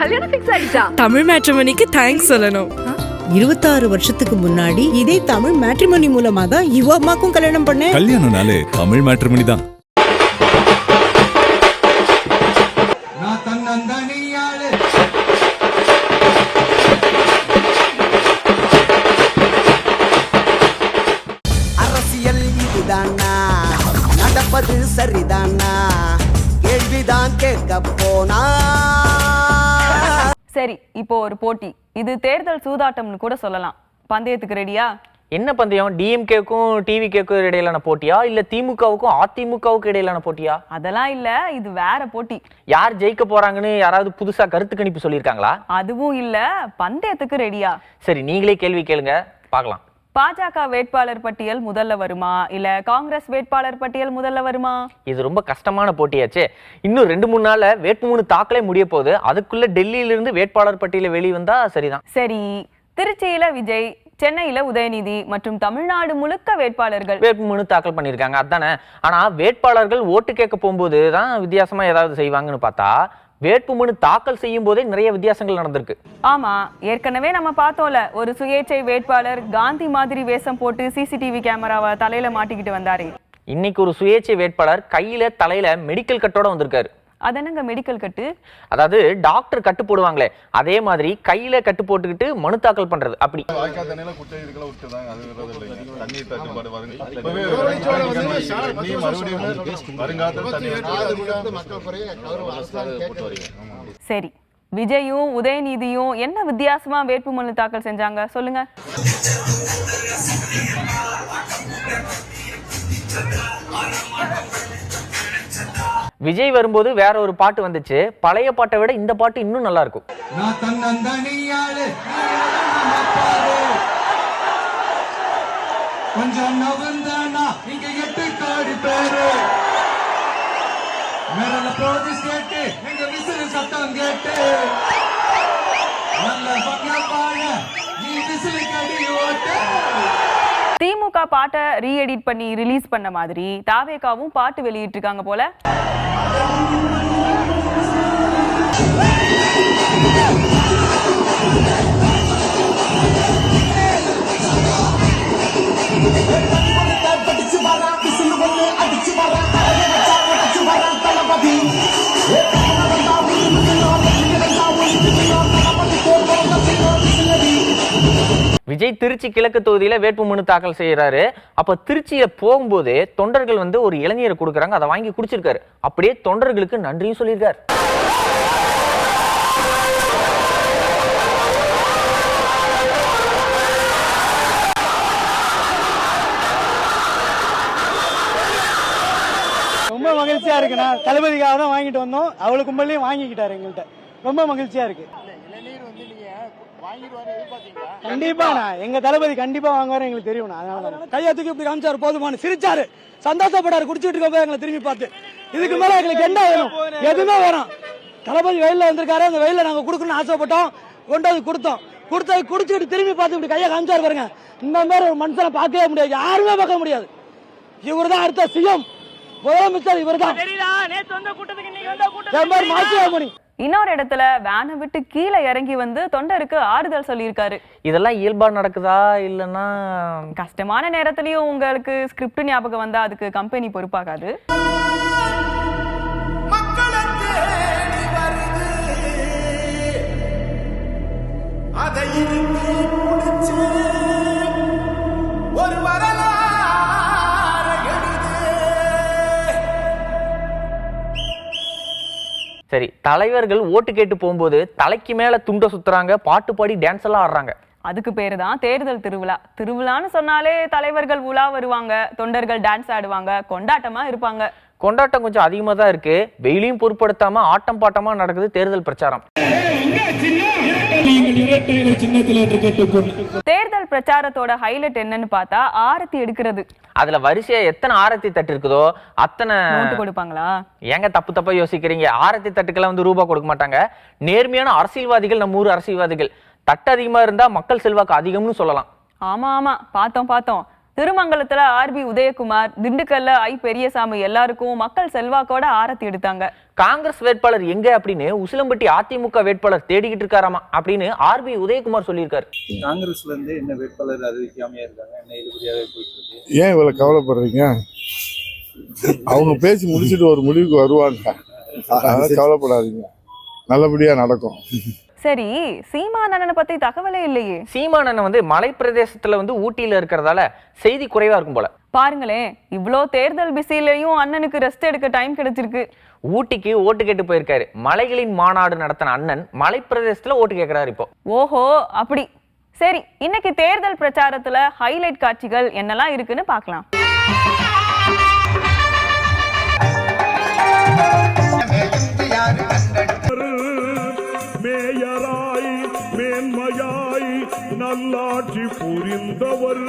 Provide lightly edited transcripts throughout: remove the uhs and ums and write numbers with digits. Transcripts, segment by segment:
கல்யாணம் ஃபிக்ஸ் ஆயிடுச்சா? தமிழ் மேட்ரிமோனிக்கு தேங்க்ஸ் சொல்லணும். 26 வருஷத்துக்கு முன்னாடி இதே தமிழ் மேட்ரிமோனி மூலமா தான் இவ அம்மாக்கும் கல்யாணம் பண்ணேன். கல்யாணம்னாலே தமிழ் மேட்ரிமோனி தான். அரசியல் இதுதானா, நடப்பது சரிதானா, கேள்விதான் கேட்க போனா. சரி, இப்போ ஒரு போட்டி. இது தேர்தல் சூதாட்டம்னு கூட சொல்லலாம். பந்தயத்துக்கு ரெடியா? என்ன பந்தயம்? டிஎம்கேக்கும் டிவிகேக்கும் இடையிலான போட்டியா இல்ல திமுகவுக்கும் அதிமுகவுக்கும் இடையிலான போட்டியா? அதெல்லாம் இல்ல, இது வேற போட்டி. யார் ஜெயிக்க போறாங்கன்னு யாராவது புதுசா கருத்து கணிப்பு சொல்லியிருக்காங்களா? அதுவும் இல்ல. பந்தயத்துக்கு ரெடியா? சரி, நீங்களே கேள்வி கேளுங்க, பார்க்கலாம். பாஜக வேட்பாளர் பட்டியல் முதல்ல வருமா இல்ல காங்கிரஸ் வேட்பாளர் பட்டியல் முதல்ல வருமா? இது ரொம்ப கஷ்டமான போட்டியாச்சே. இன்னும் 2-3 நாள்ல வேட்புமனு தாக்கலே முடிய போகுது. அதுக்குள்ள டெல்லியில இருந்து வேட்பாளர் பட்டியல வெளிவந்தா சரிதான். சரி, திருச்சியில விஜய், சென்னையில உதயநிதி மற்றும் தமிழ்நாடு முழுக்க வேட்பாளர்கள் வேட்புமனு தாக்கல் பண்ணிருக்காங்க, அதானே? ஆனா வேட்பாளர்கள் ஓட்டு கேட்க போகும்போது தான் வித்தியாசமா ஏதாவது செய்வாங்கன்னு பார்த்தா வேட்புமனு தாக்கல் செய்யும் போதே நிறைய வித்தியாசங்கள் நடந்திருக்கு. ஆமா, ஏற்கனவே நம்ம பார்த்தோம்ல, ஒரு சுயேட்சை வேட்பாளர் காந்தி மாதிரி வேஷம் போட்டு சிசிடிவி கேமராவை தலையில மாட்டிக்கிட்டு வந்தாரு. இன்னைக்கு ஒரு சுயேட்சை வேட்பாளர் கையில தலையில மெடிக்கல் கட்டோட வந்திருக்காரு. அது என்னங்க மெடிக்கல் கட்டு? அதாவது டாக்டர் கட்டு போடுவாங்களே அதே மாதிரி கையில கட்டு போட்டுக்கிட்டு மனு தாக்கல் பண்றது. அப்படி சரி, விஜயும் உதயநிதியும் என்ன வித்தியாசமா வேட்புமனு தாக்கல் செஞ்சாங்க சொல்லுங்க. விஜய் வரும்போது வேற ஒரு பாட்டு வந்துச்சு. பழைய பாட்டை விட இந்த பாட்டு இன்னும் நல்லா இருக்கும். திமுக பாட்டை ரீஎடிட் பண்ணி ரிலீஸ் பண்ண மாதிரி தாவேகாவும் பாட்டு வெளியிட்டு இருக்காங்க போல. விஜய் திருச்சி கிழக்கு தொகுதியில வேட்புமனு தாக்கல் செய்யறாரு. அப்ப திருச்சியில போகும்போது தொண்டர்கள் வந்து ஒரு இளநீரை கொடுக்கறாங்க, அதை வாங்கி குடிச்சிருக்காரு. அப்படியே தொண்டர்களுக்கு நன்றியும் சொல்லியிருக்காரு. ரொம்ப மகிழ்ச்சியா இருக்குண்ணா. தளபதிக்காக தான் வாங்கிட்டு வந்தோம், அவளுக்கு கும்பலையும் வாங்கிக்கிட்டாரு எங்கள்கிட்ட. ரொம்ப மகிழ்ச்சியா இருக்கு. கண்டிப்பாண்ணா, எங்க தளபதி கண்டிப்பா வாங்குவாரு, எங்களுக்கு தெரியும். அதனால கையத்துக்கு இப்படி காமிச்சாரு, போதுமானு சிரிச்சாரு, சந்தோஷப்படாரு. குடிச்சிட்டு இருக்க எங்களை திரும்பி பார்த்து இதுக்கு மேல எங்களுக்கு என்ன வேணும்? எதுவுமே வேணும். தளபதி வெயில வந்திருக்காரு, அந்த வெயில நாங்க கொடுக்கணும்னு ஆசைப்பட்டோம், கொண்டு வந்து கொடுத்தோம். குடிச்சுட்டு திரும்பி பார்த்து இப்படி கையை காமிச்சாரு பாருங்க. இந்த மாதிரி ஒரு மனுஷனை பார்க்கவே முடியாது, யாருமே பார்க்க முடியாது. இவர் தான் அடுத்த சிஎம், முதலமைச்சர் இவர் தான். இன்னொரு இடத்துல வேனை விட்டு கீழே இறங்கி வந்து தொண்டருக்கு ஆறுதல் சொல்லியிருக்காரு. இதெல்லாம் இயல்பா நடக்குதா இல்லன்னா கஷ்டமான நேரத்திலயும் உங்களுக்கு ஸ்கிரிப்ட் ஞாபகம் வந்தா அதுக்கு கம்பெனி பொறுப்பாகாது. சரி, தலைவர்கள் ஓட்டு கேட்டு போகும்போது தலைக்கு மேல துண்ட சுத்துறாங்க, பாட்டு பாடி டான்ஸ் எல்லாம் ஆடுறாங்க. அதுக்கு பேரு தான் தேர்தல் திருவிழா. திருவிழான்னு சொன்னாலே தலைவர்கள் உலா வருவாங்க, தொண்டர்கள் டான்ஸ் ஆடுவாங்க, கொண்டாட்டமா இருப்பாங்க. கொண்டாட்டம் கொஞ்சம் அதிகமா தான் இருக்கு. வெயிலையும் பொருட்படுத்தாம ஆட்டம் பாட்டமா நடக்குது தேர்தல் பிரச்சாரம். தேர்தல் பிரச்சாரத்தோட ஹைலைட் என்னன்னு பார்த்தா ஆரத்தி எடுக்கிறது. அதுல வரிசையா எத்தனை ஆரத்தி தட்டு இருக்குதோ அத்தனை கொடுப்பாங்களா? ஏங்க தப்பா யோசிக்கிறீங்க? ஆரத்தி தட்டுக்கெல்லாம் வந்து ரூபா கொடுக்க மாட்டாங்க. நேர்மையான அரசியல்வாதிகள், நம்ம ஊர் அரசியல்வாதிகள். தட்டு அதிகமா இருந்தா மக்கள் செல்வாக்கு அதிகம்னு சொல்லலாம். ஆமா ஆமா, பார்த்தோம். திருமங்கலத்துல ஆர்பி உதயகுமார், திண்டுக்கல்ல ஐ பெரியசாமி எல்லாருக்கும் மக்கள் செல்வாக்கோட ஆரத்தி எடுத்தாங்க. காங்கிரஸ் வேட்பாளர் எங்க அப்படின்னு உசிலம்பட்டி அதிமுக வேட்பாளர் தேடிக்கிட்டு இருக்காராமா அப்படின்னு ஆர்பி உதயகுமார் சொல்லியிருக்காரு. காங்கிரஸ்ல இருந்து என்ன வேட்பாளர் அறிவிக்காமையா இருக்காங்க, என்ன இழுபறியாவே போயிட்டு இருக்கு. ஏன் இவ்வளவு கவலைப்படுறீங்க? அவங்க பேசி முடிச்சுட்டு ஒரு முடிவுக்கு வருவாங்க, அதனால கவலைப்படாதீங்க, நல்லபடியா நடக்கும். சரி, சீமான் அண்ணனை பத்தி தகவலே இல்லையே. சீமான் அண்ணன் வந்து மலை பிரதேசத்துல வந்து ஊட்டியில இருக்கிறதால செய்தி குறைவா இருக்கும் போல. பாருங்களேன், இவ்ளோ தேர்தல் பிஸிலையும் அண்ணனுக்கு ரெஸ்ட் எடுக்க டைம் கிடைச்சிருக்கு. ஊட்டிக்கு ஓட்டு கேட்டு போயிருக்காரு. மலைகளின் மாநாடு நடத்தின அண்ணன் மலை பிரதேசத்துல ஓட்டு கேட்கிறாரு இப்போ. ஓஹோ, அப்படி. சரி, இன்னைக்கு தேர்தல் பிரச்சாரத்துல ஹைலைட் காட்சிகள் என்னெல்லாம் இருக்குன்னு பார்க்கலாம். மேயராய் மேன்மையாய் நல்லாட்சி புரிந்தவர்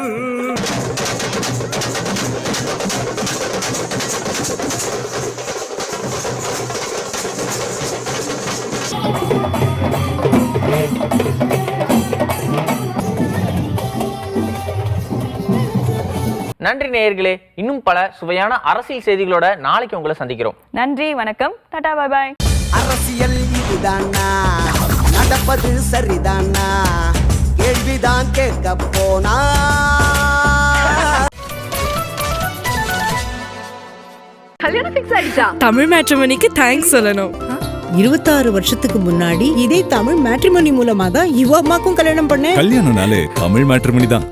நன்றி நேயர்களே. இன்னும் பல சுவையான அரசியல் செய்திகளோட நாளைக்கு உங்களை சந்திக்கிறோம். நன்றி, வணக்கம், டாடா, பாய் பாய். அரசியல் இதுதானா, நடப்பது சரிதானா, கேள்விதான் கேட்க போனா. கல்யாணம் ஃபிக்ஸ் ஆயிடுச்சா? தமிழ் மேட்ரிமோனிக்கு தேங்க்ஸ் சொல்லணும். 26 வருஷத்துக்கு முன்னாடி இதே தமிழ் மேட்ரிமோனி மூலமா தான் இவ அம்மாக்கும் கல்யாணம் பண்ணேன். கல்யாணம்னாலே தமிழ் மேட்ரிமோனி தான்.